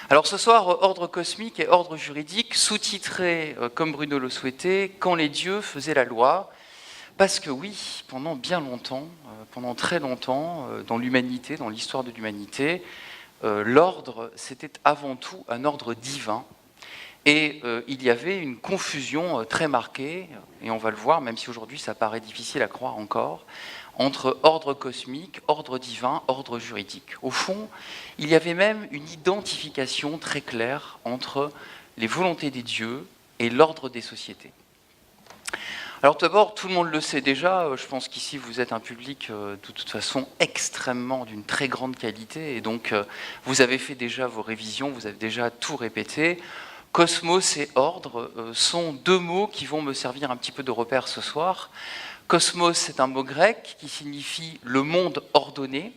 Alors ce soir, ordre cosmique et ordre juridique, sous-titré, comme Bruno le souhaitait, « Quand les dieux faisaient la loi ». Parce que oui, pendant bien longtemps, pendant très longtemps, dans l'humanité, dans l'histoire de l'humanité, l'ordre, c'était avant tout un ordre divin. Et il y avait une confusion très marquée, et on va le voir, même si aujourd'hui ça paraît difficile à croire encore, entre ordre cosmique, ordre divin, ordre juridique. Au fond, il y avait même une identification très claire entre les volontés des dieux et l'ordre des sociétés. Alors d'abord, tout le monde le sait déjà, je pense qu'ici vous êtes un public de toute façon extrêmement d'une très grande qualité, et donc vous avez fait déjà vos révisions, vous avez déjà tout répété. Cosmos et ordre sont deux mots qui vont me servir un petit peu de repère ce soir. Cosmos, c'est un mot grec qui signifie le monde ordonné.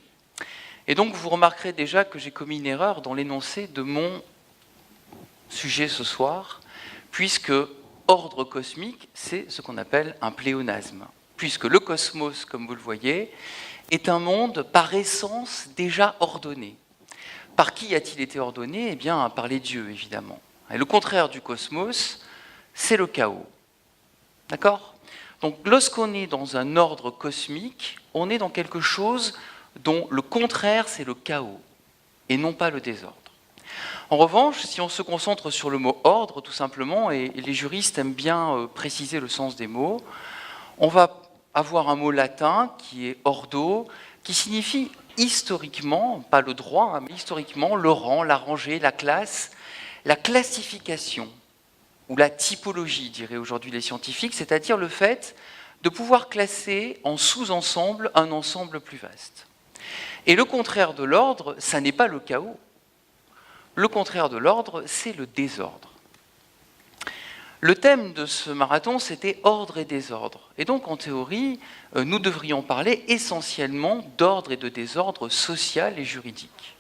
Et donc, vous remarquerez déjà que j'ai commis une erreur dans l'énoncé de mon sujet ce soir, puisque ordre cosmique, c'est ce qu'on appelle un pléonasme. Puisque le cosmos, comme vous le voyez, est un monde par essence déjà ordonné. Par qui a-t-il été ordonné? Eh bien, par les dieux, évidemment. Et le contraire du cosmos, c'est le chaos. D'accord ? Donc, lorsqu'on est dans un ordre cosmique, on est dans quelque chose dont le contraire, c'est le chaos, et non pas le désordre. En revanche, si on se concentre sur le mot ordre, tout simplement, et les juristes aiment bien préciser le sens des mots, on va avoir un mot latin qui est ordo, qui signifie historiquement, pas le droit, mais historiquement, le rang, la rangée, la classe, la classification, ou la typologie, diraient aujourd'hui les scientifiques, c'est-à-dire le fait de pouvoir classer en sous-ensemble un ensemble plus vaste. Et le contraire de l'ordre, ça n'est pas le chaos. Le contraire de l'ordre, c'est le désordre. Le thème de ce marathon, c'était ordre et désordre. Et donc, en théorie, nous devrions parler essentiellement d'ordre et de désordre social et juridique.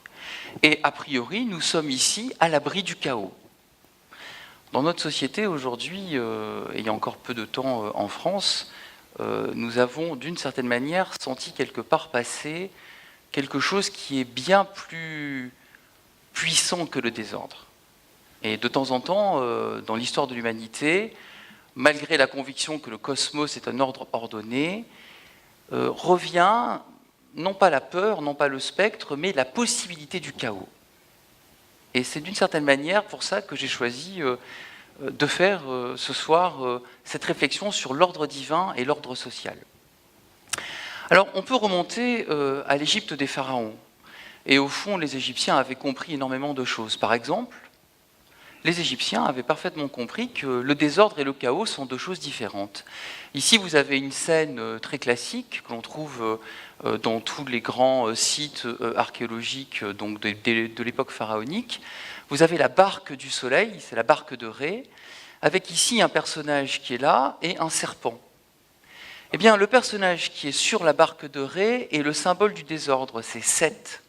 Et a priori, nous sommes ici à l'abri du chaos. Dans notre société aujourd'hui, et il y a encore peu de temps en France, nous avons d'une certaine manière senti quelque part passer quelque chose qui est bien plus puissant que le désordre. Et de temps en temps, dans l'histoire de l'humanité, malgré la conviction que le cosmos est un ordre ordonné, revient non pas la peur, non pas le spectre, mais la possibilité du chaos. Et c'est d'une certaine manière pour ça que j'ai choisi de faire ce soir cette réflexion sur l'ordre divin et l'ordre social. Alors, on peut remonter à l'Égypte des pharaons. Et au fond, les Égyptiens avaient compris énormément de choses. Par exemple, les Égyptiens avaient parfaitement compris que le désordre et le chaos sont deux choses différentes. Ici, vous avez une scène très classique que l'on trouve dans tous les grands sites archéologiques donc de l'époque pharaonique. Vous avez la barque du soleil, c'est la barque de Ré, avec ici un personnage qui est là et un serpent. Eh bien, le personnage qui est sur la barque de Ré est le symbole du désordre, c'est Seth.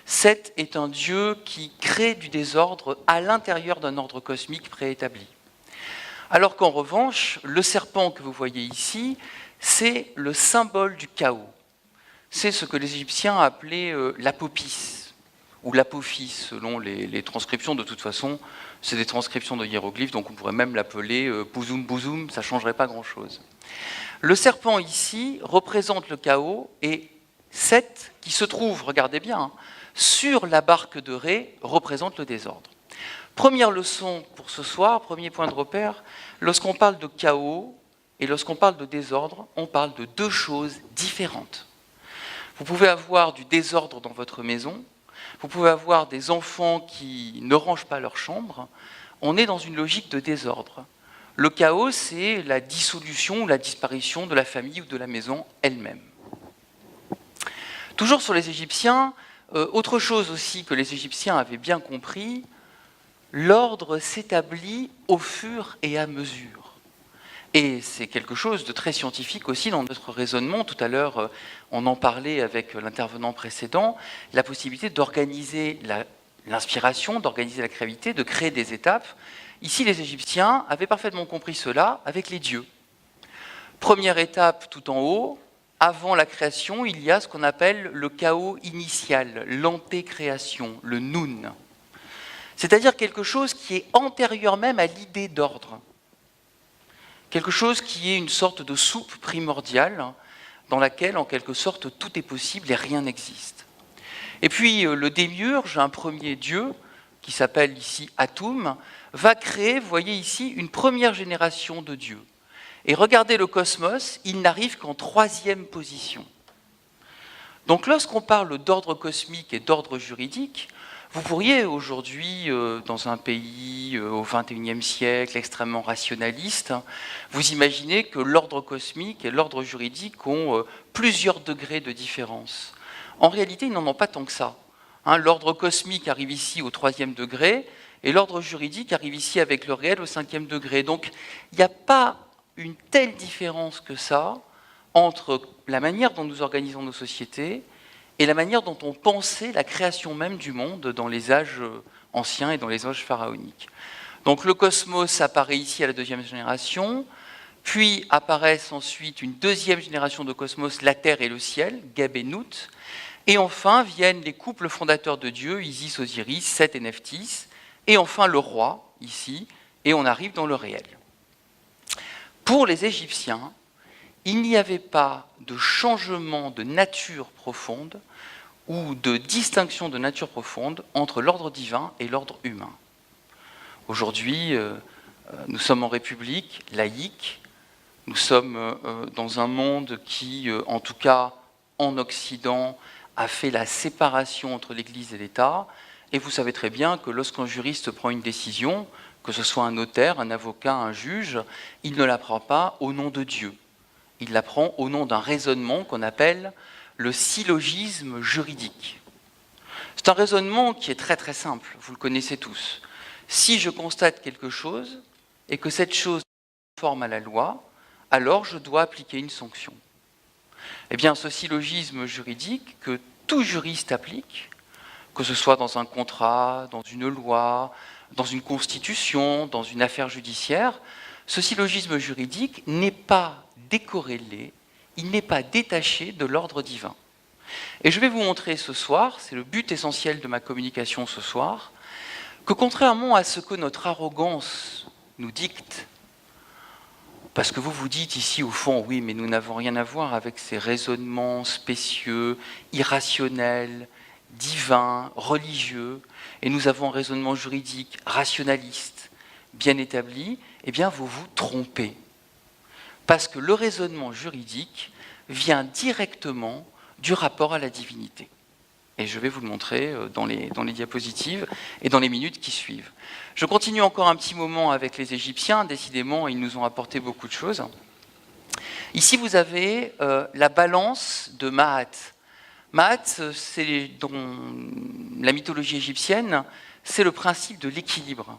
Seth est un dieu qui crée du désordre à l'intérieur d'un ordre cosmique préétabli. Alors qu'en revanche, le serpent que vous voyez ici, c'est le symbole du chaos. C'est ce que les Égyptiens appelaient l'apopis, ou l'apophis, selon les transcriptions. De toute façon, c'est des transcriptions de hiéroglyphes, donc on pourrait même l'appeler bouzoum bouzoum, ça ne changerait pas grand-chose. Le serpent ici représente le chaos, et Seth, qui se trouve, regardez bien, sur la barque de Ré, représente le désordre. Première leçon pour ce soir, premier point de repère, lorsqu'on parle de chaos et lorsqu'on parle de désordre, on parle de deux choses différentes. Vous pouvez avoir du désordre dans votre maison, vous pouvez avoir des enfants qui ne rangent pas leur chambre, on est dans une logique de désordre. Le chaos, c'est la dissolution ou la disparition de la famille ou de la maison elle-même. Toujours sur les Égyptiens, autre chose aussi que les Égyptiens avaient bien compris, l'ordre s'établit au fur et à mesure. Et c'est quelque chose de très scientifique aussi dans notre raisonnement. Tout à l'heure, on en parlait avec l'intervenant précédent, la possibilité d'organiser l'inspiration, d'organiser la créativité, de créer des étapes. Ici, les Égyptiens avaient parfaitement compris cela avec les dieux. Première étape tout en haut, avant la création, il y a ce qu'on appelle le chaos initial, l'antécréation, le Nun. C'est-à-dire quelque chose qui est antérieur même à l'idée d'ordre. Quelque chose qui est une sorte de soupe primordiale dans laquelle, en quelque sorte, tout est possible et rien n'existe. Et puis, le démiurge, un premier dieu, qui s'appelle ici Atum, va créer, vous voyez ici, une première génération de dieux. Et regardez le cosmos, il n'arrive qu'en 3e position. Donc lorsqu'on parle d'ordre cosmique et d'ordre juridique, vous pourriez aujourd'hui, dans un pays au XXIe siècle extrêmement rationaliste, vous imaginer que l'ordre cosmique et l'ordre juridique ont plusieurs degrés de différence. En réalité, ils n'en ont pas tant que ça. L'ordre cosmique arrive ici au 3e degré, et l'ordre juridique arrive ici avec le réel au 5e degré. Donc il n'y a pas une telle différence que ça entre la manière dont nous organisons nos sociétés et la manière dont on pensait la création même du monde dans les âges anciens et dans les âges pharaoniques. Donc le cosmos apparaît ici à la 2e génération, puis apparaissent ensuite une 2e génération de cosmos, la Terre et le ciel, Geb et Nut, et enfin viennent les couples fondateurs de Dieu, Isis, Osiris, Seth et Nephthys, et enfin le roi, ici, et on arrive dans le réel. Pour les Égyptiens, il n'y avait pas de changement de nature profonde ou de distinction de nature profonde entre l'ordre divin et l'ordre humain. Aujourd'hui, nous sommes en République laïque, nous sommes dans un monde qui, en tout cas en Occident, a fait la séparation entre l'Église et l'État, et vous savez très bien que lorsqu'un juriste prend une décision, que ce soit un notaire, un avocat, un juge, il ne la prend pas au nom de Dieu. Il la prend au nom d'un raisonnement qu'on appelle le syllogisme juridique. C'est un raisonnement qui est très très simple, vous le connaissez tous. Si je constate quelque chose et que cette chose est conforme à la loi, alors je dois appliquer une sanction. Eh bien, ce syllogisme juridique que tout juriste applique, que ce soit dans un contrat, dans une loi, dans une constitution, dans une affaire judiciaire, ce syllogisme juridique n'est pas décorrélé, il n'est pas détaché de l'ordre divin. Et je vais vous montrer ce soir, c'est le but essentiel de ma communication ce soir, que contrairement à ce que notre arrogance nous dicte, parce que vous vous dites ici au fond, oui, mais nous n'avons rien à voir avec ces raisonnements spécieux, irrationnels, divins, religieux, et nous avons un raisonnement juridique, rationaliste, bien établi, eh bien vous vous trompez. Parce que le raisonnement juridique vient directement du rapport à la divinité. Et je vais vous le montrer dans les diapositives et dans les minutes qui suivent. Je continue encore un petit moment avec les Égyptiens. Décidément, ils nous ont apporté beaucoup de choses. Ici, vous avez la balance de Maat. Maat, c'est dans la mythologie égyptienne, c'est le principe de l'équilibre.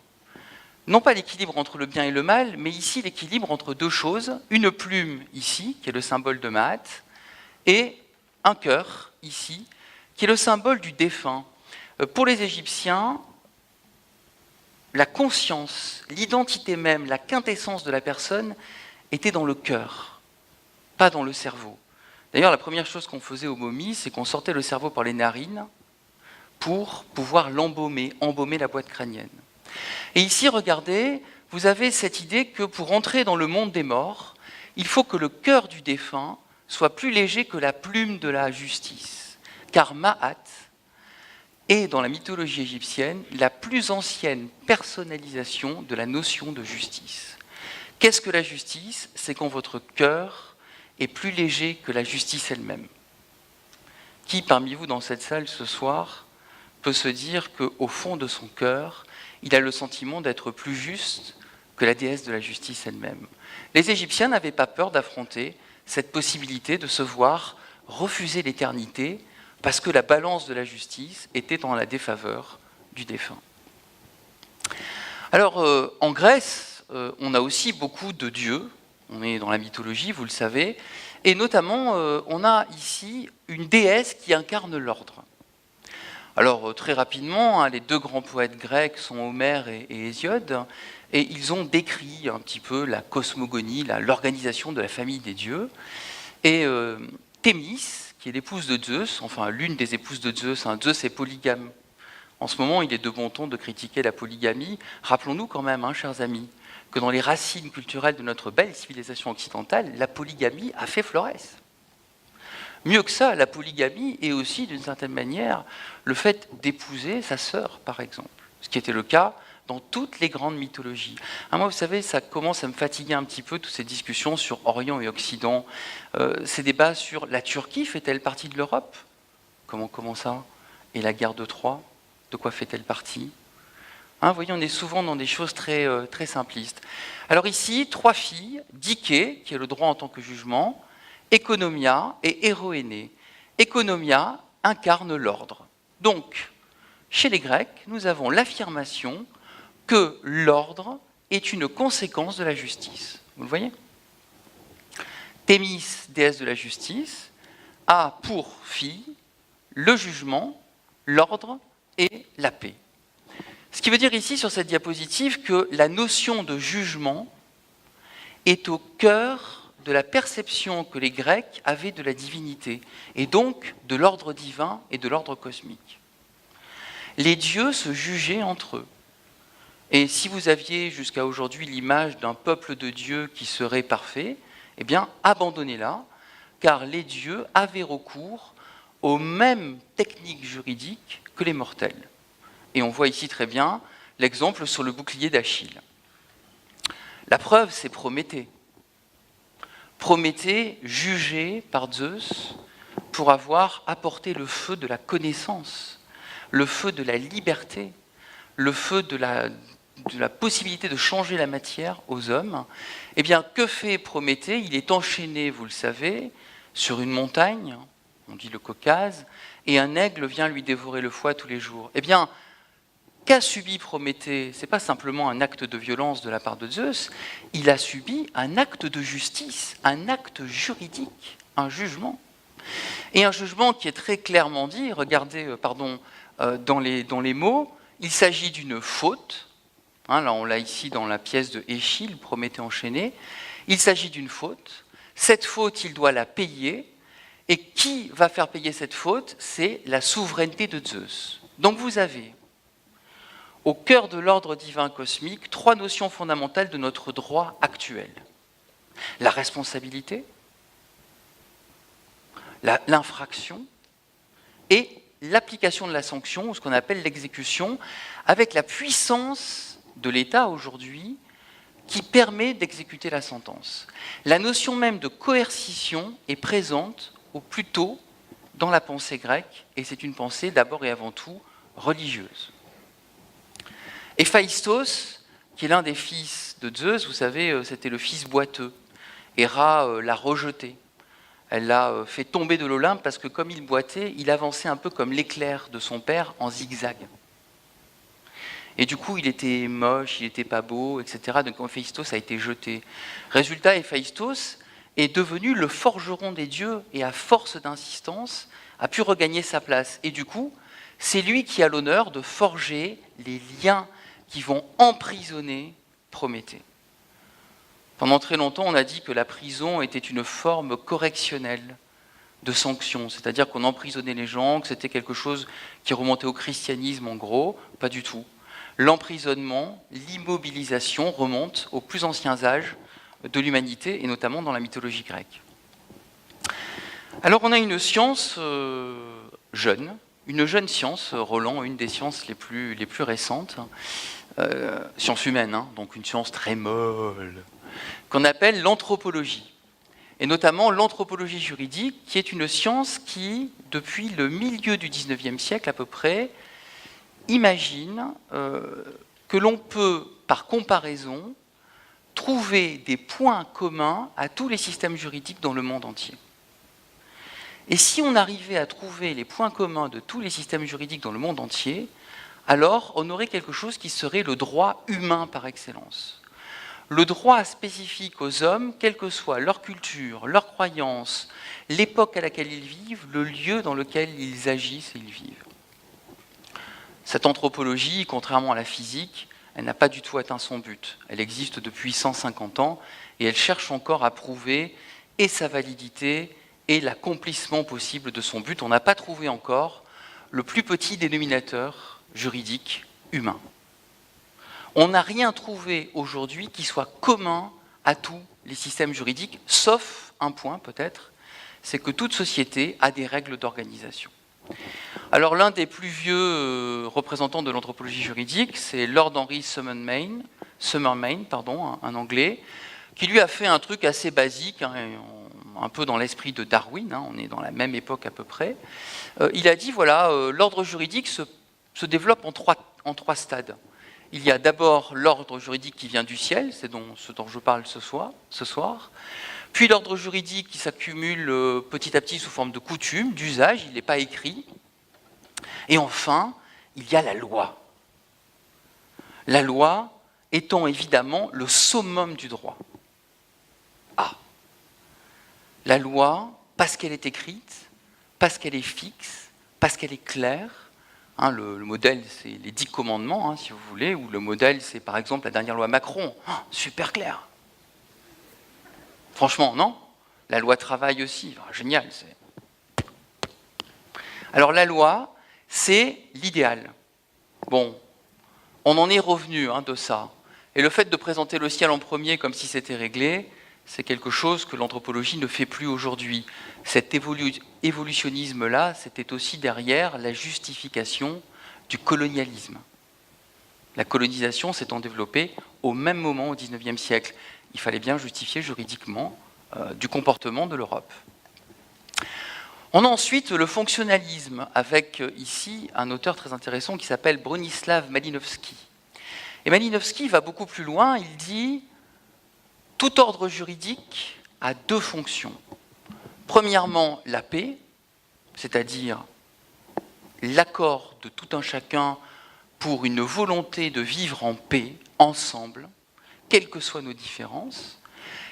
Non pas l'équilibre entre le bien et le mal, mais ici l'équilibre entre deux choses. Une plume, ici, qui est le symbole de Maat, et un cœur, ici, qui est le symbole du défunt. Pour les Égyptiens, la conscience, l'identité même, la quintessence de la personne était dans le cœur, pas dans le cerveau. D'ailleurs, la première chose qu'on faisait aux momies, c'est qu'on sortait le cerveau par les narines pour pouvoir l'embaumer, embaumer la boîte crânienne. Et ici, regardez, vous avez cette idée que pour entrer dans le monde des morts, il faut que le cœur du défunt soit plus léger que la plume de la justice. Car Maat est, dans la mythologie égyptienne, la plus ancienne personnalisation de la notion de justice. Qu'est-ce que la justice? C'est quand votre cœur est plus léger que la justice elle-même. Qui parmi vous dans cette salle ce soir peut se dire qu'au fond de son cœur, il a le sentiment d'être plus juste que la déesse de la justice elle-même? Les Égyptiens n'avaient pas peur d'affronter cette possibilité de se voir refuser l'éternité parce que la balance de la justice était en la défaveur du défunt. Alors, en Grèce, on a aussi beaucoup de dieux, on est dans la mythologie, vous le savez, et notamment, on a ici une déesse qui incarne l'ordre. Alors, très rapidement, les deux grands poètes grecs sont Homère et Hésiode, et ils ont décrit un petit peu la cosmogonie, l'organisation de la famille des dieux. Et Thémis, qui est l'épouse de Zeus, enfin l'une des épouses de Zeus, Zeus est polygame En ce moment, il est de bon ton de critiquer la polygamie. Rappelons-nous quand même, hein, chers amis, que dans les racines culturelles de notre belle civilisation occidentale, la polygamie a fait florès. Mieux que ça, la polygamie est aussi, d'une certaine manière, le fait d'épouser sa sœur, par exemple. Ce qui était le cas dans toutes les grandes mythologies. Moi, vous savez, ça commence à me fatiguer un petit peu, toutes ces discussions sur Orient et Occident. Ces débats sur la Turquie fait-elle partie de l'Europe? Comment ça? Et la guerre de Troie, de quoi fait-elle partie? Vous voyez, on est souvent dans des choses très, très simplistes. Alors ici, 3 filles, Dike, qui est le droit en tant que jugement, Economia et Héroénée. Economia incarne l'ordre. Donc, chez les Grecs, nous avons l'affirmation que l'ordre est une conséquence de la justice. Vous le voyez? Thémis, déesse de la justice, a pour fille le jugement, l'ordre et la paix. Ce qui veut dire ici, sur cette diapositive, que la notion de jugement est au cœur de la perception que les Grecs avaient de la divinité, et donc de l'ordre divin et de l'ordre cosmique. Les dieux se jugeaient entre eux. Et si vous aviez jusqu'à aujourd'hui l'image d'un peuple de dieux qui serait parfait, eh bien, abandonnez-la, car les dieux avaient recours aux mêmes techniques juridiques que les mortels. Et on voit ici très bien l'exemple sur le bouclier d'Achille. La preuve, c'est Prométhée. Prométhée, jugé par Zeus pour avoir apporté le feu de la connaissance, le feu de la liberté, le feu de la possibilité de changer la matière aux hommes. Eh bien, que fait Prométhée? Il est enchaîné, vous le savez, sur une montagne, on dit le Caucase, et un aigle vient lui dévorer le foie tous les jours. Eh bien, qu'a subi Prométhée? Ce n'est pas simplement un acte de violence de la part de Zeus, il a subi un acte de justice, un acte juridique, un jugement. Et un jugement qui est très clairement dit, regardez dans les mots, il s'agit d'une faute, là on l'a ici dans la pièce de Échille, Prométhée enchaîné, il s'agit d'une faute, cette faute il doit la payer, et qui va faire payer cette faute? C'est la souveraineté de Zeus. Donc vous avez au cœur de l'ordre divin cosmique 3 notions fondamentales de notre droit actuel. La responsabilité, l'infraction et l'application de la sanction, ou ce qu'on appelle l'exécution, avec la puissance de l'État aujourd'hui qui permet d'exécuter la sentence. La notion même de coercition est présente au plus tôt dans la pensée grecque, et c'est une pensée d'abord et avant tout religieuse. Héphaïstos, qui est l'un des fils de Zeus, vous savez, c'était le fils boiteux. Héra l'a rejeté. Elle l'a fait tomber de l'Olympe parce que comme il boitait, il avançait un peu comme l'éclair de son père en zigzag. Et du coup, il était moche, il n'était pas beau, etc. Donc Héphaïstos a été jeté. Résultat, Héphaïstos est devenu le forgeron des dieux et à force d'insistance, a pu regagner sa place. Et du coup, c'est lui qui a l'honneur de forger les liens qui vont emprisonner Prométhée. Pendant très longtemps, on a dit que la prison était une forme correctionnelle de sanction, c'est-à-dire qu'on emprisonnait les gens, que c'était quelque chose qui remontait au christianisme en gros, pas du tout. L'emprisonnement, l'immobilisation remontent aux plus anciens âges de l'humanité, et notamment dans la mythologie grecque. Alors on a une science jeune, une jeune science, Roland, une des sciences les plus récentes, science humaine, donc une science très molle, qu'on appelle l'anthropologie, et notamment l'anthropologie juridique, qui est une science qui, depuis le milieu du XIXe siècle à peu près, imagine que l'on peut, par comparaison, trouver des points communs à tous les systèmes juridiques dans le monde entier. Et si on arrivait à trouver les points communs de tous les systèmes juridiques dans le monde entier, alors on aurait quelque chose qui serait le droit humain par excellence. Le droit spécifique aux hommes, quelle que soit leur culture, leur croyance, l'époque à laquelle ils vivent, le lieu dans lequel ils agissent et ils vivent. Cette anthropologie, contrairement à la physique, elle n'a pas du tout atteint son but. Elle existe depuis 150 ans et elle cherche encore à prouver et sa validité et l'accomplissement possible de son but. On n'a pas trouvé encore le plus petit dénominateur juridique humain. On n'a rien trouvé aujourd'hui qui soit commun à tous les systèmes juridiques, sauf un point peut-être, c'est que toute société a des règles d'organisation. Alors l'un des plus vieux représentants de l'anthropologie juridique, c'est Lord Henry Summermain, un Anglais, qui lui a fait un truc assez basique, un peu dans l'esprit de Darwin, on est dans la même époque à peu près. Il a dit, voilà, l'ordre juridique se développe en trois stades. Il y a d'abord l'ordre juridique qui vient du ciel, c'est ce dont je parle ce soir. Puis l'ordre juridique qui s'accumule petit à petit sous forme de coutume, d'usage, il n'est pas écrit. Et enfin, il y a la loi. La loi étant évidemment le summum du droit. La loi, parce qu'elle est écrite, parce qu'elle est fixe, parce qu'elle est claire. Le modèle, c'est les 10 commandements, si vous voulez, ou le modèle, c'est par exemple la dernière loi Macron. Super clair. Franchement, non? La loi travail aussi, génial. Alors la loi, c'est l'idéal. Bon, on en est revenu de ça. Et le fait de présenter le ciel en premier comme si c'était réglé, c'est quelque chose que l'anthropologie ne fait plus aujourd'hui. Cet évolutionnisme-là, c'était aussi derrière la justification du colonialisme. La colonisation s'étant développée au même moment, au XIXe siècle. Il fallait bien justifier juridiquement du comportement de l'Europe. On a ensuite le fonctionnalisme, avec ici un auteur très intéressant qui s'appelle Bronislaw Malinowski. Et Malinowski va beaucoup plus loin, il dit « Tout ordre juridique a deux fonctions. Premièrement, la paix, c'est-à-dire l'accord de tout un chacun pour une volonté de vivre en paix, ensemble, quelles que soient nos différences.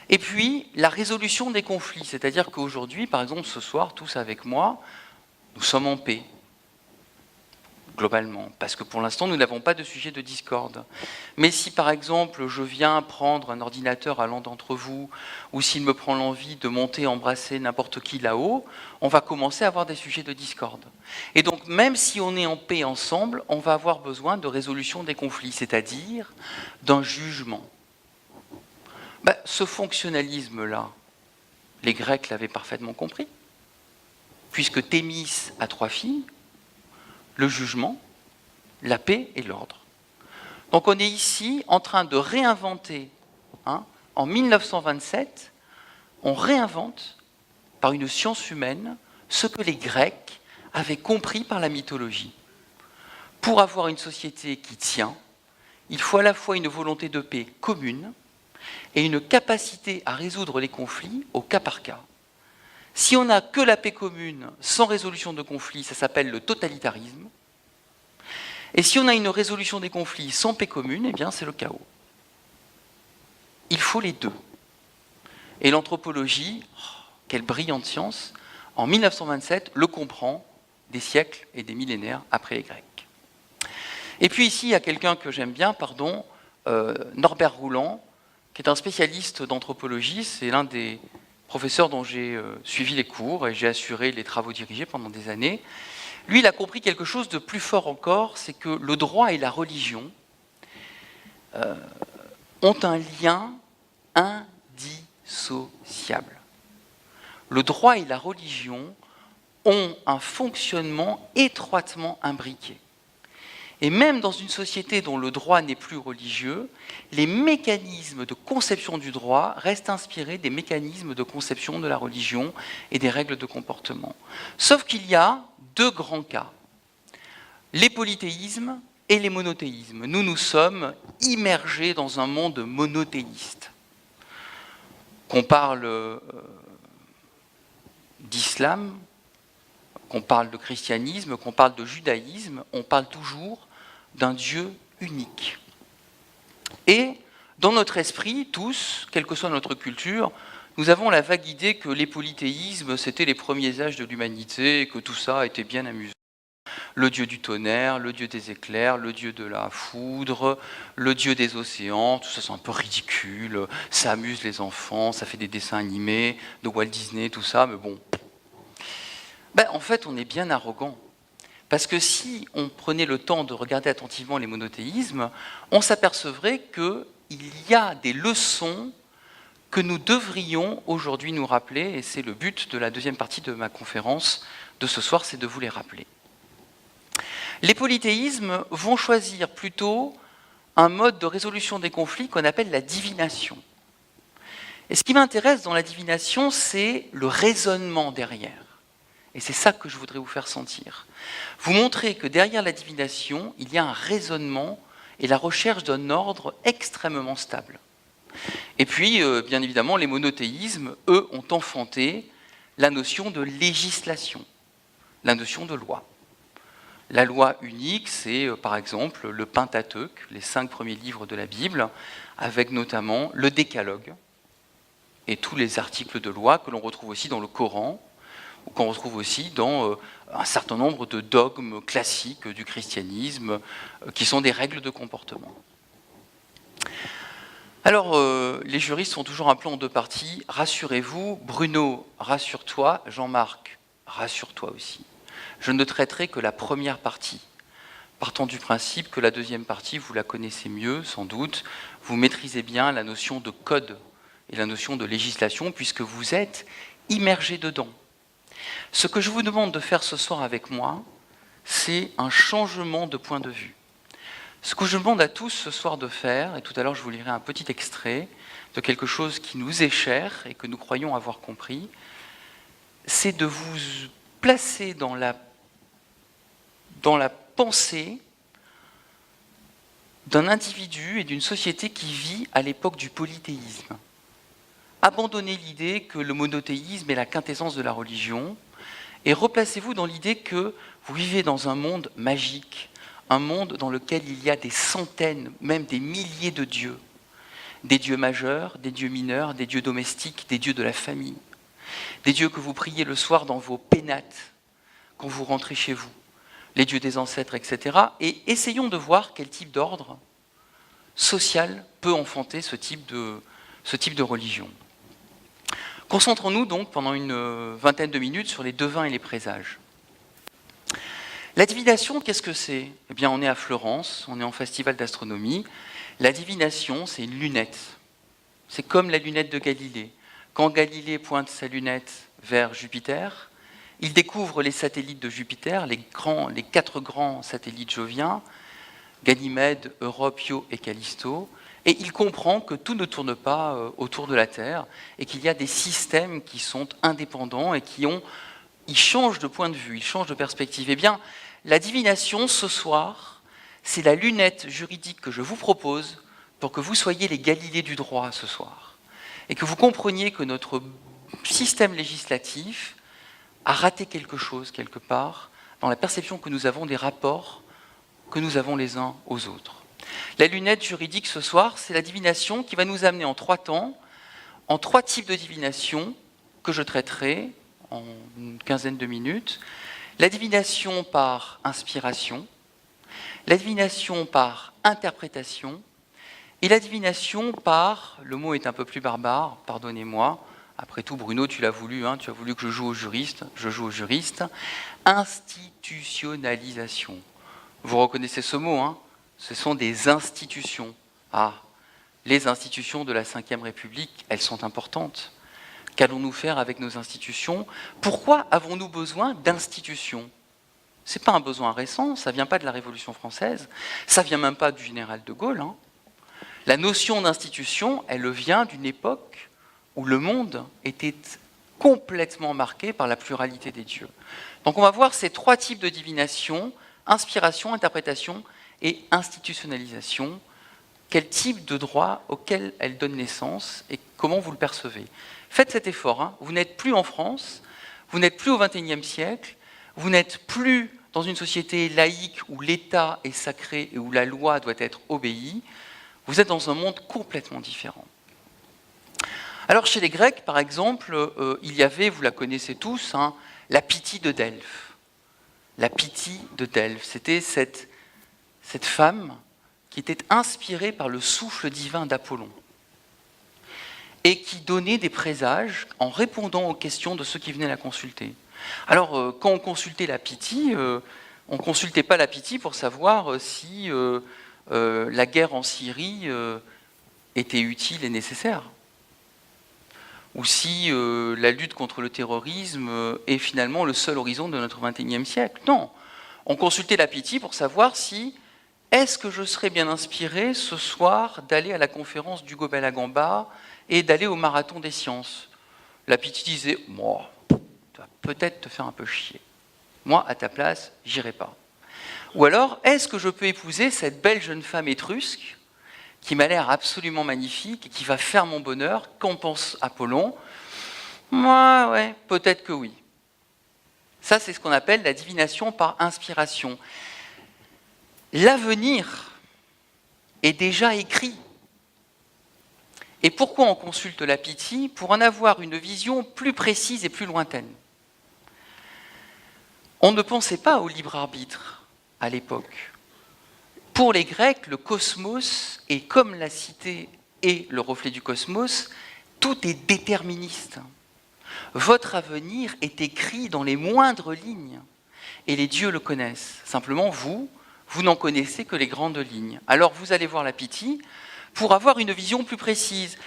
Et puis, la résolution des conflits, c'est-à-dire qu'aujourd'hui, par exemple, ce soir, tous avec moi, nous sommes en paix, globalement, parce que pour l'instant, nous n'avons pas de sujet de discorde. Mais si, par exemple, je viens prendre un ordinateur à l'un d'entre vous, ou s'il me prend l'envie de monter, embrasser n'importe qui là-haut, on va commencer à avoir des sujets de discorde. Et donc, même si on est en paix ensemble, on va avoir besoin de résolution des conflits, c'est-à-dire d'un jugement. Ce fonctionnalisme-là, les Grecs l'avaient parfaitement compris, puisque Thémis a 3 filles, le jugement, la paix et l'ordre. Donc on est ici en train de réinventer, en 1927, on réinvente par une science humaine ce que les Grecs avaient compris par la mythologie. Pour avoir une société qui tient, il faut à la fois une volonté de paix commune et une capacité à résoudre les conflits au cas par cas. Si on n'a que la paix commune sans résolution de conflits, ça s'appelle le totalitarisme. Et si on a une résolution des conflits sans paix commune, eh bien c'est le chaos. Il faut les deux. Et l'anthropologie, quelle brillante science, en 1927 le comprend des siècles et des millénaires après les Grecs. Et puis ici, il y a quelqu'un que j'aime bien, Norbert Rouland, qui est un spécialiste d'anthropologie, c'est l'un des professeur dont j'ai suivi les cours et j'ai assuré les travaux dirigés pendant des années. Lui, il a compris quelque chose de plus fort encore, c'est que le droit et la religion ont un lien indissociable. Le droit et la religion ont un fonctionnement étroitement imbriqué. Et même dans une société dont le droit n'est plus religieux, les mécanismes de conception du droit restent inspirés des mécanismes de conception de la religion et des règles de comportement. Sauf qu'il y a 2 grands cas, les polythéismes et les monothéismes. Nous sommes immergés dans un monde monothéiste. Qu'on parle d'islam, qu'on parle de christianisme, qu'on parle de judaïsme, on parle toujours d'un Dieu unique. Et dans notre esprit, tous, quelle que soit notre culture, nous avons la vague idée que les polythéismes, c'était les premiers âges de l'humanité, et que tout ça était bien amusant. Le dieu du tonnerre, le dieu des éclairs, le dieu de la foudre, le dieu des océans, tout ça c'est un peu ridicule, ça amuse les enfants, ça fait des dessins animés, de Walt Disney, tout ça, mais bon. En fait, on est bien arrogant. Parce que si on prenait le temps de regarder attentivement les monothéismes, on s'apercevrait qu'il y a des leçons que nous devrions aujourd'hui nous rappeler, et c'est le but de la deuxième partie de ma conférence de ce soir, c'est de vous les rappeler. Les polythéismes vont choisir plutôt un mode de résolution des conflits qu'on appelle la divination. Et ce qui m'intéresse dans la divination, c'est le raisonnement derrière. Et c'est ça que je voudrais vous faire sentir. Vous montrer que derrière la divination, il y a un raisonnement et la recherche d'un ordre extrêmement stable. Et puis, bien évidemment, les monothéismes, eux, ont enfanté la notion de législation, la notion de loi. La loi unique, c'est par exemple le Pentateuque, les 5 premiers livres de la Bible, avec notamment le Décalogue et tous les articles de loi que l'on retrouve aussi dans le Coran, ou qu'on retrouve aussi dans un certain nombre de dogmes classiques du christianisme, qui sont des règles de comportement. Alors, les juristes sont toujours appelés en 2 parties. Rassurez-vous, Bruno, rassure-toi, Jean-Marc, rassure-toi aussi. Je ne traiterai que la première partie, partant du principe que la deuxième partie, vous la connaissez mieux, sans doute, vous maîtrisez bien la notion de code et la notion de législation, puisque vous êtes immergés dedans. Ce que je vous demande de faire ce soir avec moi, c'est un changement de point de vue. Ce que je demande à tous ce soir de faire, et tout à l'heure je vous lirai un petit extrait de quelque chose qui nous est cher et que nous croyons avoir compris, c'est de vous placer dans la pensée d'un individu et d'une société qui vit à l'époque du polythéisme. Abandonnez l'idée que le monothéisme est la quintessence de la religion et replacez-vous dans l'idée que vous vivez dans un monde magique, un monde dans lequel il y a des centaines, même des milliers de dieux. Des dieux majeurs, des dieux mineurs, des dieux domestiques, des dieux de la famille. Des dieux que vous priez le soir dans vos pénates, quand vous rentrez chez vous. Les dieux des ancêtres, etc. Et essayons de voir quel type d'ordre social peut enfanter ce type de religion. Concentrons-nous donc pendant une vingtaine de minutes sur les devins et les présages. La divination, qu'est-ce que c'est? Eh bien, on est à Florence, on est en festival d'astronomie. La divination, c'est une lunette. C'est comme la lunette de Galilée. Quand Galilée pointe sa lunette vers Jupiter, il découvre les satellites de Jupiter, les 4 grands satellites joviens, Ganymède, Europe, Io et Callisto, et il comprend que tout ne tourne pas autour de la Terre et qu'il y a des systèmes qui sont indépendants et ils changent de point de vue, ils changent de perspective. Eh bien, la divination, ce soir, c'est la lunette juridique que je vous propose pour que vous soyez les Galilées du droit ce soir et que vous compreniez que notre système législatif a raté quelque chose quelque part dans la perception que nous avons des rapports que nous avons les uns aux autres. La lunette juridique ce soir, c'est la divination qui va nous amener en 3 temps, en 3 types de divination que je traiterai en une quinzaine de minutes. La divination par inspiration, la divination par interprétation et la divination par, le mot est un peu plus barbare, pardonnez-moi, après tout Bruno tu l'as voulu, tu as voulu que je joue au juriste, je joue au juriste, institutionnalisation. Vous reconnaissez ce mot, ce sont des institutions. Les institutions de la Ve République, elles sont importantes. Qu'allons-nous faire avec nos institutions? Pourquoi avons-nous besoin d'institutions? Ce n'est pas un besoin récent, ça ne vient pas de la Révolution française, ça ne vient même pas du général de Gaulle. La notion d'institution, elle vient d'une époque où le monde était complètement marqué par la pluralité des dieux. Donc on va voir ces 3 types de divination, inspiration, interprétation et institutionnalisation. Quel type de droit auquel elle donne naissance et comment vous le percevez. Faites cet effort, vous n'êtes plus en France, vous n'êtes plus au XXIe siècle, vous n'êtes plus dans une société laïque où l'État est sacré et où la loi doit être obéie, vous êtes dans un monde complètement différent. Alors chez les Grecs, par exemple, il y avait, vous la connaissez tous, la Pythie de Delphes. La Pythie de Delphes, c'était cette femme qui était inspirée par le souffle divin d'Apollon et qui donnait des présages en répondant aux questions de ceux qui venaient la consulter. Alors, quand on consultait la Pythie, On ne consultait pas la Pythie pour savoir si la guerre en Syrie était utile et nécessaire, ou si la lutte contre le terrorisme est finalement le seul horizon de notre XXIe siècle. Non, on consultait la Pythie pour savoir si est-ce que je serais bien inspiré ce soir d'aller à la conférence d'Hugo Bellagamba et d'aller au marathon des sciences. La Pythie disait « Moi, tu vas peut-être te faire un peu chier. Moi, à ta place, j'irai pas. » Ou alors, est-ce que je peux épouser cette belle jeune femme étrusque qui m'a l'air absolument magnifique et qui va faire mon bonheur? Qu'en pense Apollon? Moi, ouais, peut-être que oui. Ça, c'est ce qu'on appelle la divination par inspiration. L'avenir est déjà écrit. Et pourquoi on consulte la Pythie? Pour en avoir une vision plus précise et plus lointaine. On ne pensait pas au libre arbitre à l'époque. Pour les Grecs, le cosmos, et comme la cité est le reflet du cosmos, tout est déterministe. Votre avenir est écrit dans les moindres lignes, et les dieux le connaissent. Simplement, vous n'en connaissez que les grandes lignes. Alors vous allez voir la Pythie pour avoir une vision plus précise.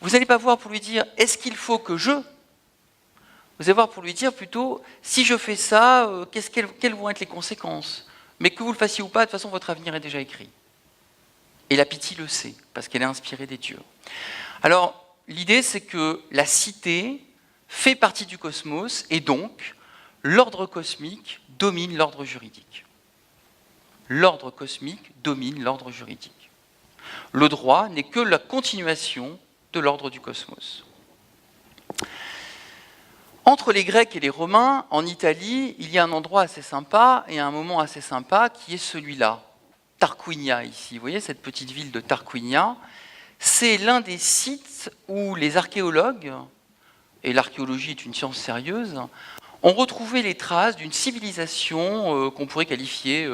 Vous n'allez pas voir pour lui dire « est-ce qu'il faut que je ?» Vous allez voir pour lui dire plutôt « si je fais ça, quelles vont être les conséquences ?» Mais que vous le fassiez ou pas, de toute façon, votre avenir est déjà écrit. Et la Pythie le sait, parce qu'elle est inspirée des dieux. Alors, l'idée, c'est que la cité fait partie du cosmos, et donc, l'ordre cosmique domine l'ordre juridique. L'ordre cosmique domine l'ordre juridique. Le droit n'est que la continuation de l'ordre du cosmos. Entre les Grecs et les Romains, en Italie, il y a un endroit assez sympa et un moment assez sympa qui est celui-là, Tarquinia ici. Vous voyez cette petite ville de Tarquinia? C'est l'un des sites où les archéologues, et l'archéologie est une science sérieuse, ont retrouvé les traces d'une civilisation qu'on pourrait qualifier,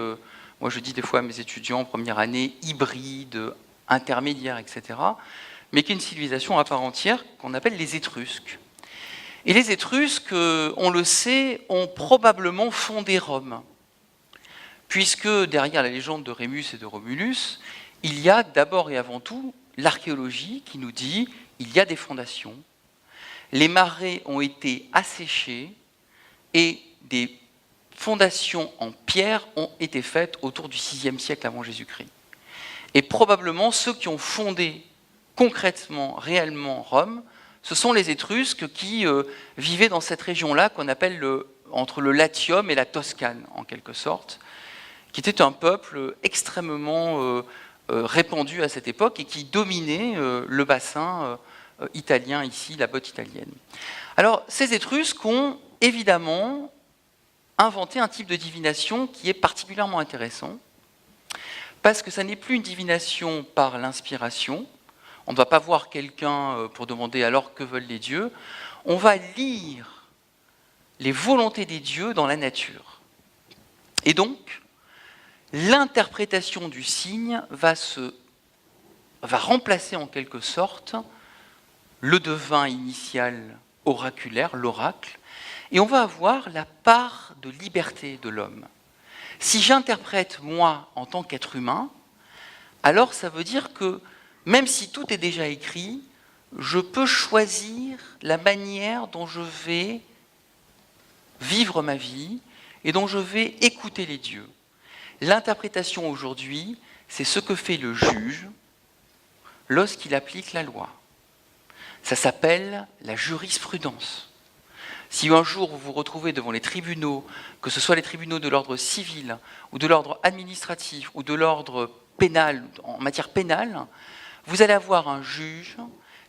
moi je dis des fois à mes étudiants en première année, hybride, intermédiaire, etc., mais qui est une civilisation à part entière qu'on appelle les Étrusques. Et les Étrusques, on le sait, ont probablement fondé Rome, puisque derrière la légende de Rémus et de Romulus, il y a d'abord et avant tout l'archéologie qui nous dit il y a des fondations, les marais ont été asséchés et des fondations en pierre ont été faites autour du VIe siècle avant Jésus-Christ. Et probablement ceux qui ont fondé concrètement, réellement Rome, ce sont les Étrusques qui vivaient dans cette région-là qu'on appelle entre le Latium et la Toscane, en quelque sorte, qui était un peuple extrêmement répandu à cette époque et qui dominait le bassin italien ici, la botte italienne. Alors, ces Étrusques ont évidemment inventé un type de divination qui est particulièrement intéressant, parce que ça n'est plus une divination par l'inspiration. On ne va pas voir quelqu'un pour demander alors que veulent les dieux. On va lire les volontés des dieux dans la nature. Et donc, l'interprétation du signe va remplacer en quelque sorte le devin initial oraculaire, l'oracle, et on va avoir la part de liberté de l'homme. Si j'interprète moi en tant qu'être humain, alors ça veut dire que même si tout est déjà écrit, je peux choisir la manière dont je vais vivre ma vie et dont je vais écouter les dieux. L'interprétation aujourd'hui, c'est ce que fait le juge lorsqu'il applique la loi. Ça s'appelle la jurisprudence. Si un jour vous vous retrouvez devant les tribunaux, que ce soit les tribunaux de l'ordre civil ou de l'ordre administratif ou de l'ordre pénal, en matière pénale, vous allez avoir un juge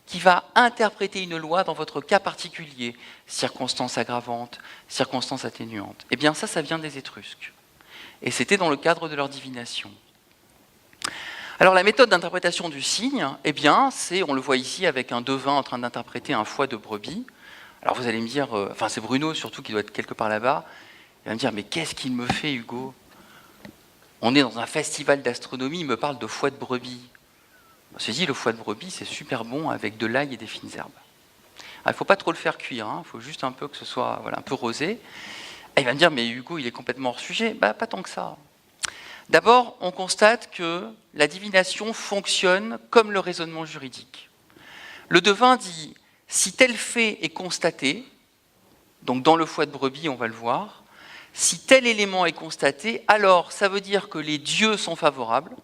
qui va interpréter une loi dans votre cas particulier, circonstances aggravantes, circonstances atténuantes. Eh bien ça vient des Étrusques. Et c'était dans le cadre de leur divination. Alors la méthode d'interprétation du signe, eh bien, on le voit ici avec un devin en train d'interpréter un foie de brebis. Alors vous allez me dire, enfin c'est Bruno surtout qui doit être quelque part là-bas, il va me dire, mais qu'est-ce qu'il me fait Hugo? On est dans un festival d'astronomie, il me parle de foie de brebis. On se dit, le foie de brebis, c'est super bon avec de l'ail et des fines herbes. Il ne faut pas trop le faire cuire, il faut juste un peu que ce soit un peu rosé. Et il va me dire, mais Hugo, il est complètement hors sujet. Pas tant que ça. D'abord, on constate que la divination fonctionne comme le raisonnement juridique. Le devin dit, si tel fait est constaté, donc dans le foie de brebis, on va le voir, si tel élément est constaté, alors ça veut dire que les dieux sont favorables,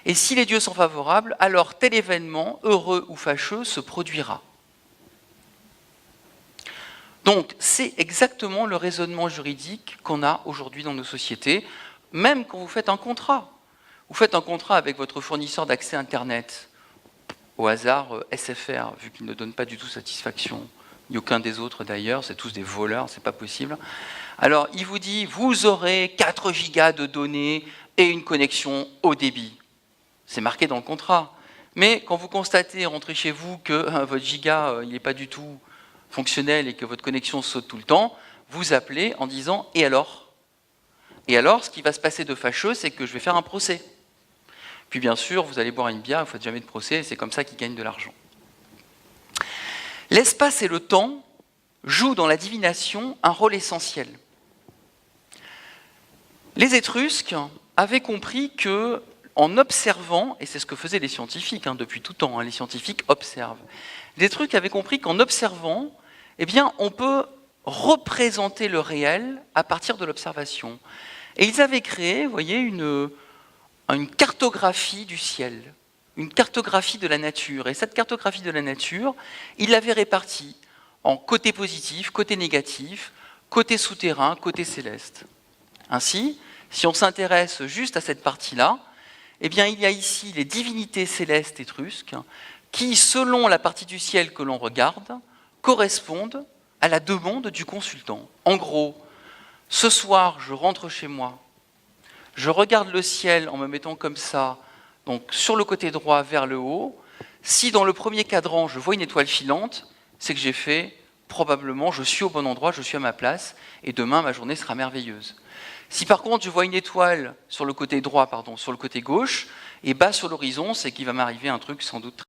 et si les dieux sont favorables, alors tel événement, heureux ou fâcheux, se produira. Donc c'est exactement le raisonnement juridique qu'on a aujourd'hui dans nos sociétés, même quand vous faites un contrat. Vous faites un contrat avec votre fournisseur d'accès Internet, au hasard SFR, vu qu'il ne donne pas du tout satisfaction, ni aucun des autres d'ailleurs, c'est tous des voleurs, c'est pas possible. Alors il vous dit, vous aurez 4 gigas de données et une connexion haut débit. C'est marqué dans le contrat. Mais quand vous constatez, rentrez chez vous, que votre giga il n'est pas du tout fonctionnel et que votre connexion saute tout le temps, vous appelez en disant « et alors ?» Et alors, ce qui va se passer de fâcheux, c'est que je vais faire un procès. Puis bien sûr, vous allez boire une bière, vous ne faites jamais de procès, et c'est comme ça qu'ils gagnent de l'argent. L'espace et le temps jouent dans la divination un rôle essentiel. Les Étrusques avaient compris que, en observant, et c'est ce que faisaient les scientifiques depuis tout temps, les scientifiques observent, les Étrusques avaient compris qu'en observant, eh bien, on peut représenter le réel à partir de l'observation. Et ils avaient créé, vous voyez, une cartographie du ciel, une cartographie de la nature. Et cette cartographie de la nature, ils l'avaient répartie en côté positif, côté négatif, côté souterrain, côté céleste. Ainsi, si on s'intéresse juste à cette partie-là, eh bien, il y a ici les divinités célestes étrusques qui, selon la partie du ciel que l'on regarde, correspondent à la demande du consultant. En gros, ce soir, je rentre chez moi, je regarde le ciel en me mettant comme ça, donc sur le côté droit vers le haut. Si dans le premier cadran, je vois une étoile filante, c'est que j'ai fait, probablement, je suis au bon endroit, je suis à ma place, et demain, ma journée sera merveilleuse. Si par contre, je vois une étoile sur le côté droit, sur le côté gauche, et bas sur l'horizon, c'est qu'il va m'arriver un truc sans doute.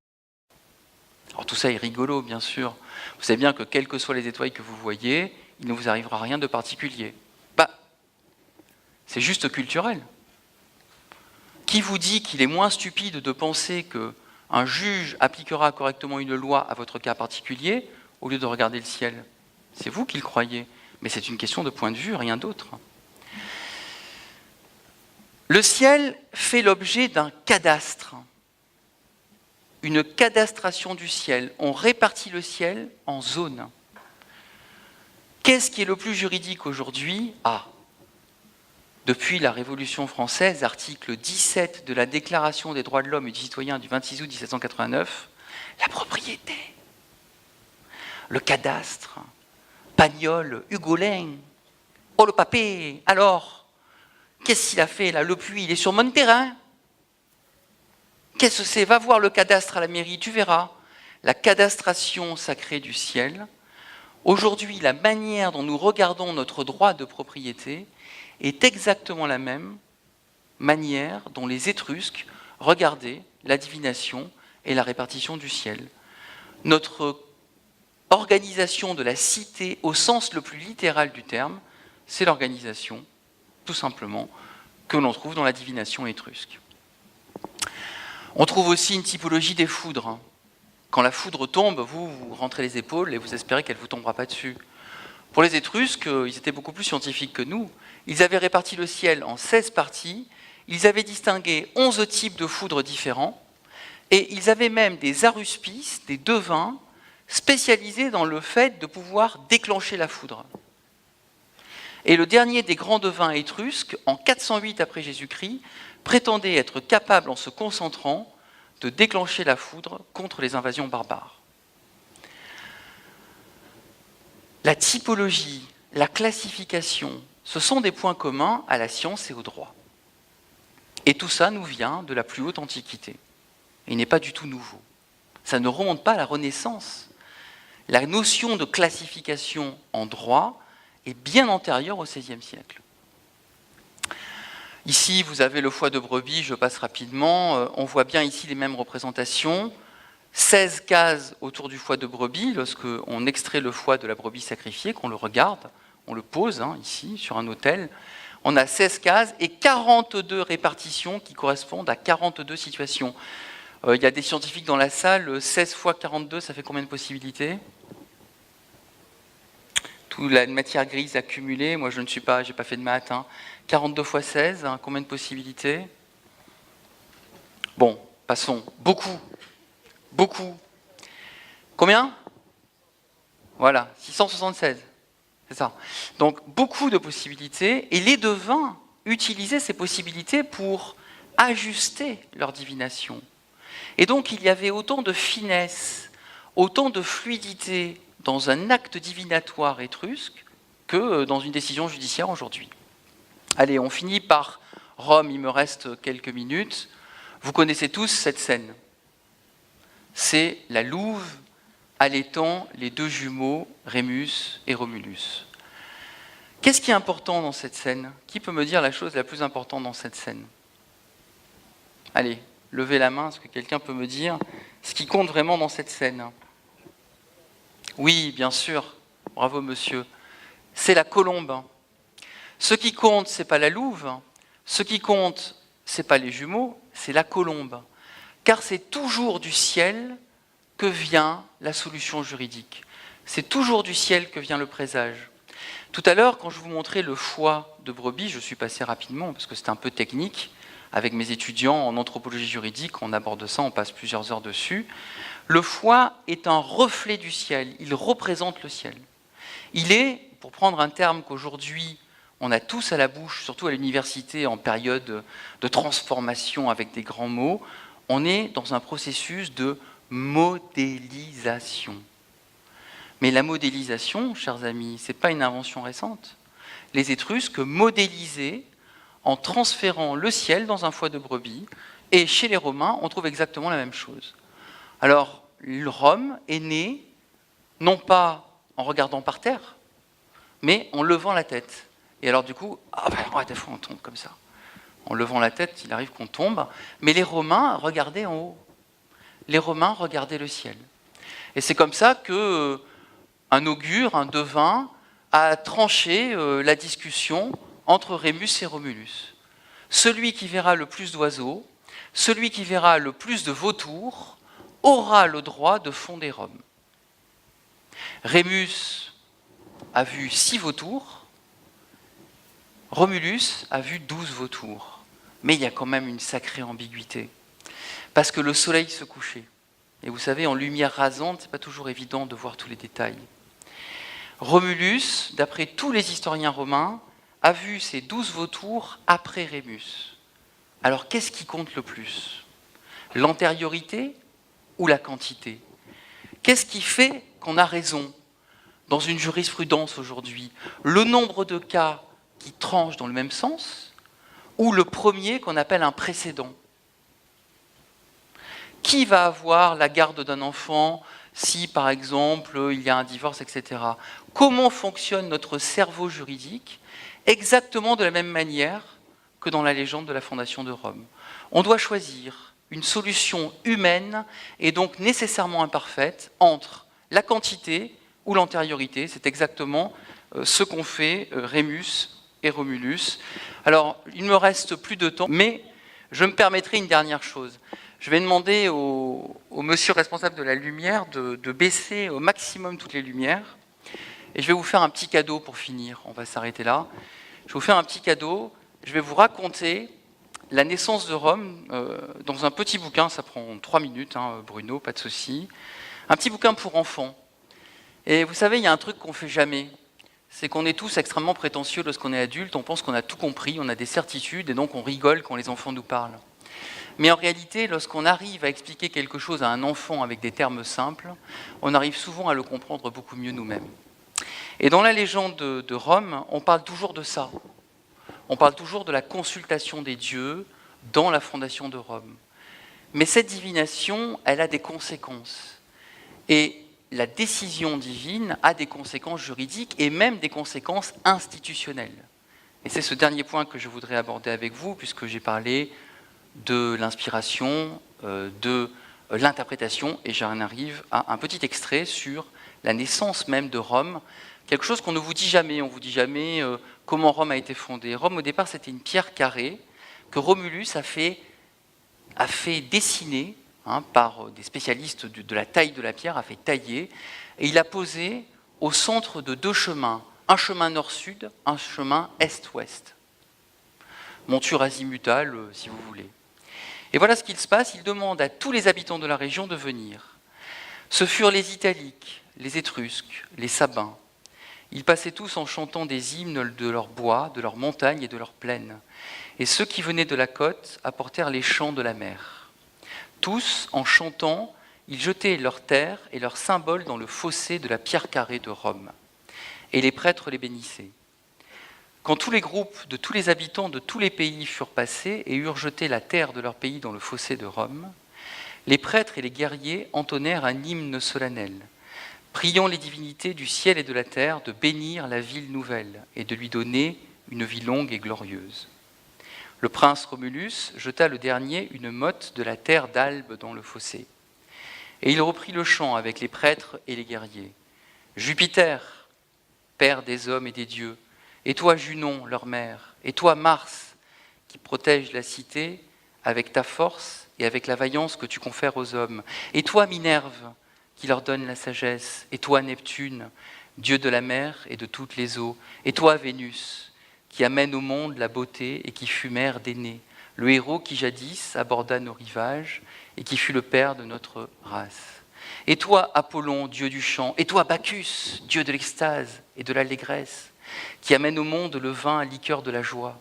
Alors tout ça est rigolo, bien sûr. Vous savez bien que quelles que soient les étoiles que vous voyez, il ne vous arrivera rien de particulier. C'est juste culturel. Qui vous dit qu'il est moins stupide de penser qu'un juge appliquera correctement une loi à votre cas particulier au lieu de regarder le ciel? C'est vous qui le croyez, mais c'est une question de point de vue, rien d'autre. Le ciel fait l'objet d'un cadastre, une cadastration du ciel. On répartit le ciel en zones. Qu'est-ce qui est le plus juridique aujourd'hui? Depuis la Révolution française, article 17 de la Déclaration des droits de l'homme et du citoyen du 26 août 1789, la propriété, le cadastre, Pagnol, Hugolin, oh le papé, alors, qu'est-ce qu'il a fait là? Le puits, il est sur mon terrain. Qu'est-ce que c'est? Va voir le cadastre à la mairie, tu verras. La cadastration sacrée du ciel. Aujourd'hui, la manière dont nous regardons notre droit de propriété est exactement la même manière dont les Étrusques regardaient la divination et la répartition du ciel. Notre organisation de la cité, au sens le plus littéral du terme, c'est l'organisation, tout simplement, que l'on trouve dans la divination étrusque. On trouve aussi une typologie des foudres. Quand la foudre tombe, vous rentrez les épaules et vous espérez qu'elle ne vous tombera pas dessus. Pour les Étrusques, ils étaient beaucoup plus scientifiques que nous. Ils avaient réparti le ciel en 16 parties, ils avaient distingué 11 types de foudres différents, et ils avaient même des aruspices, des devins, spécialisés dans le fait de pouvoir déclencher la foudre. Et le dernier des grands devins étrusques, en 408 après Jésus-Christ, prétendait être capable, en se concentrant, de déclencher la foudre contre les invasions barbares. La typologie, la classification, ce sont des points communs à la science et au droit. Et tout ça nous vient de la plus haute antiquité. Il n'est pas du tout nouveau. Ça ne remonte pas à la Renaissance. La notion de classification en droit est bien antérieure au XVIe siècle. Ici, vous avez le foie de brebis, je passe rapidement. On voit bien ici les mêmes représentations. 16 cases autour du foie de brebis. Lorsqu'on extrait le foie de la brebis sacrifiée, qu'on le regarde, on le pose ici, sur un autel. On a 16 cases et 42 répartitions qui correspondent à 42 situations. Il y a des scientifiques dans la salle, 16 fois 42, ça fait combien de possibilités? Toute la matière grise accumulée, moi je ne suis pas, j'ai pas fait de maths. 42 fois 16, combien de possibilités? Bon, passons. Beaucoup. Beaucoup. Combien? Voilà, 676. C'est ça. Donc, beaucoup de possibilités. Et les devins utilisaient ces possibilités pour ajuster leur divination. Et donc, il y avait autant de finesse, autant de fluidité dans un acte divinatoire étrusque que dans une décision judiciaire aujourd'hui. Allez, on finit par Rome, il me reste quelques minutes. Vous connaissez tous cette scène. C'est la louve allaitant les deux jumeaux, Rémus et Romulus. Qu'est-ce qui est important dans cette scène? Qui peut me dire la chose la plus importante dans cette scène? Allez, levez la main, est-ce que quelqu'un peut me dire ce qui compte vraiment dans cette scène? Oui, bien sûr, bravo monsieur. C'est la colombe. Ce qui compte, ce n'est pas la louve. Ce qui compte, ce n'est pas les jumeaux, c'est la colombe. Car c'est toujours du ciel que vient la solution juridique. C'est toujours du ciel que vient le présage. Tout à l'heure, quand je vous montrais le foie de brebis, je suis passé rapidement parce que c'est un peu technique. Avec mes étudiants en anthropologie juridique, on aborde ça, on passe plusieurs heures dessus. Le foie est un reflet du ciel, il représente le ciel. Il est, pour prendre un terme qu'aujourd'hui on a tous à la bouche, surtout à l'université en période de transformation avec des grands mots, on est dans un processus de modélisation. Mais la modélisation, chers amis, ce n'est pas une invention récente. Les Étrusques modélisaient en transférant le ciel dans un foie de brebis, et chez les Romains, on trouve exactement la même chose. Alors, Rome est née, non pas en regardant par terre, mais en levant la tête. Et alors du coup, des fois on tombe comme ça. En levant la tête, il arrive qu'on tombe, mais les Romains regardaient en haut. Les Romains regardaient le ciel. Et c'est comme ça que un augure, un devin, a tranché la discussion entre Rémus et Romulus. Celui qui verra le plus d'oiseaux, celui qui verra le plus de vautours, aura le droit de fonder Rome. Rémus a vu 6 vautours, Romulus a vu 12 vautours. Mais il y a quand même une sacrée ambiguïté. Parce que le soleil se couchait. Et vous savez, en lumière rasante, ce n'est pas toujours évident de voir tous les détails. Romulus, d'après tous les historiens romains, a vu ces 12 vautours après Rémus. Alors qu'est-ce qui compte le plus? L'antériorité ou la quantité? Qu'est-ce qui fait qu'on a raison dans une jurisprudence aujourd'hui? Le nombre de cas qui tranchent dans le même sens ou le premier qu'on appelle un précédent? Qui va avoir la garde d'un enfant si, par exemple, il y a un divorce, etc. Comment fonctionne notre cerveau juridique? Exactement de la même manière que dans la légende de la fondation de Rome. On doit choisir une solution humaine et donc nécessairement imparfaite entre la quantité ou l'antériorité. C'est exactement ce qu'ont fait Rémus et Romulus. Alors, il ne me reste plus de temps, mais je me permettrai une dernière chose. Je vais demander au monsieur responsable de la lumière de baisser au maximum toutes les lumières. Et je vais vous faire un petit cadeau pour finir. On va s'arrêter là. Je vais vous faire un petit cadeau. Je vais vous raconter la naissance de Rome dans un petit bouquin. Ça prend 3 minutes, Bruno, pas de souci. Un petit bouquin pour enfants. Et vous savez, il y a un truc qu'on ne fait jamais. C'est qu'on est tous extrêmement prétentieux lorsqu'on est adulte. On pense qu'on a tout compris, on a des certitudes, et donc on rigole quand les enfants nous parlent. Mais en réalité, lorsqu'on arrive à expliquer quelque chose à un enfant avec des termes simples, on arrive souvent à le comprendre beaucoup mieux nous-mêmes. Et dans la légende de Rome, on parle toujours de ça. On parle toujours de la consultation des dieux dans la fondation de Rome. Mais cette divination, elle a des conséquences. Et la décision divine a des conséquences juridiques et même des conséquences institutionnelles. Et c'est ce dernier point que je voudrais aborder avec vous, puisque j'ai parlé de l'inspiration, de l'interprétation, et j'en arrive à un petit extrait sur la naissance même de Rome, quelque chose qu'on ne vous dit jamais. On ne vous dit jamais comment Rome a été fondée. Rome, au départ, c'était une pierre carrée que Romulus a fait dessiner par des spécialistes de la taille de la pierre, a fait tailler, et il a posé au centre de 2 chemins, un chemin nord-sud, un chemin est-ouest. Monture azimutale, si vous voulez. Et voilà ce qu'il se passe, il demande à tous les habitants de la région de venir. Ce furent les Italiques, les Étrusques, les Sabins. Ils passaient tous en chantant des hymnes de leurs bois, de leurs montagnes et de leurs plaines. Et ceux qui venaient de la côte apportèrent les chants de la mer. Tous, en chantant, ils jetaient leurs terres et leurs symboles dans le fossé de la pierre carrée de Rome. Et les prêtres les bénissaient. Quand tous les groupes de tous les habitants de tous les pays furent passés et eurent jeté la terre de leur pays dans le fossé de Rome, les prêtres et les guerriers entonnèrent un hymne solennel, priant les divinités du ciel et de la terre de bénir la ville nouvelle et de lui donner une vie longue et glorieuse. Le prince Romulus jeta le dernier une motte de la terre d'Albe dans le fossé. Et il reprit le chant avec les prêtres et les guerriers. Jupiter, père des hommes et des dieux, et toi Junon, leur mère, et toi Mars, qui protège la cité avec ta force et avec la vaillance que tu confères aux hommes, et toi Minerve, qui leur donne la sagesse, et toi Neptune, dieu de la mer et de toutes les eaux, et toi Vénus, qui amène au monde la beauté et qui fut mère d'aînée, le héros qui jadis aborda nos rivages et qui fut le père de notre race. Et toi Apollon, dieu du chant, et toi Bacchus, dieu de l'extase et de l'allégresse, qui amène au monde le vin à liqueur de la joie.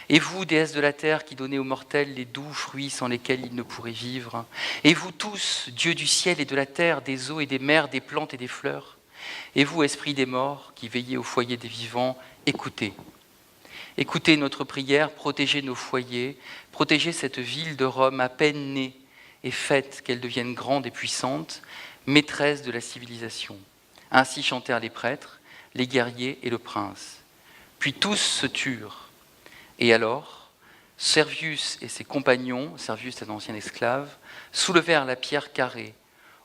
Et vous, déesse de la terre, qui donnez aux mortels les doux fruits sans lesquels ils ne pourraient vivre. Et vous tous, dieux du ciel et de la terre, des eaux et des mers, des plantes et des fleurs. Et vous, esprits des morts, qui veillez au foyer des vivants, écoutez. Écoutez notre prière, protégez nos foyers, protégez cette ville de Rome à peine née, et faites qu'elle devienne grande et puissante, maîtresse de la civilisation. Ainsi chantèrent les prêtres, les guerriers et le prince. Puis tous se turent. Et alors, Servius et ses compagnons, Servius est un ancien esclave, soulevèrent la pierre carrée,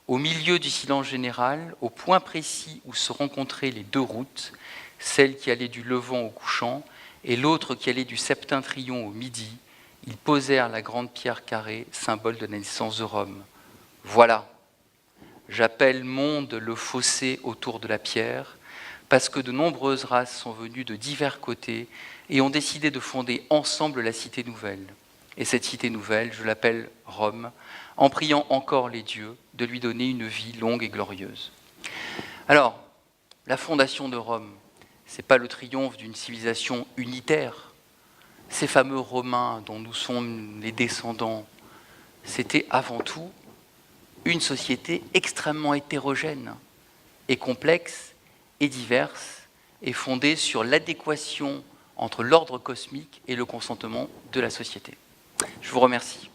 au milieu du silence général, au point précis où se rencontraient les 2 routes, celle qui allait du levant au couchant et l'autre qui allait du septentrion au midi. Ils posèrent la grande pierre carrée, symbole de la naissance de Rome. Voilà, j'appelle monde le fossé autour de la pierre, parce que de nombreuses races sont venues de divers côtés et ont décidé de fonder ensemble la cité nouvelle. Et cette cité nouvelle, je l'appelle Rome, en priant encore les dieux de lui donner une vie longue et glorieuse. Alors, la fondation de Rome, ce n'est pas le triomphe d'une civilisation unitaire. Ces fameux Romains dont nous sommes les descendants, c'était avant tout une société extrêmement hétérogène et complexe et diverse et fondée sur l'adéquation entre l'ordre cosmique et le consentement de la société. Je vous remercie.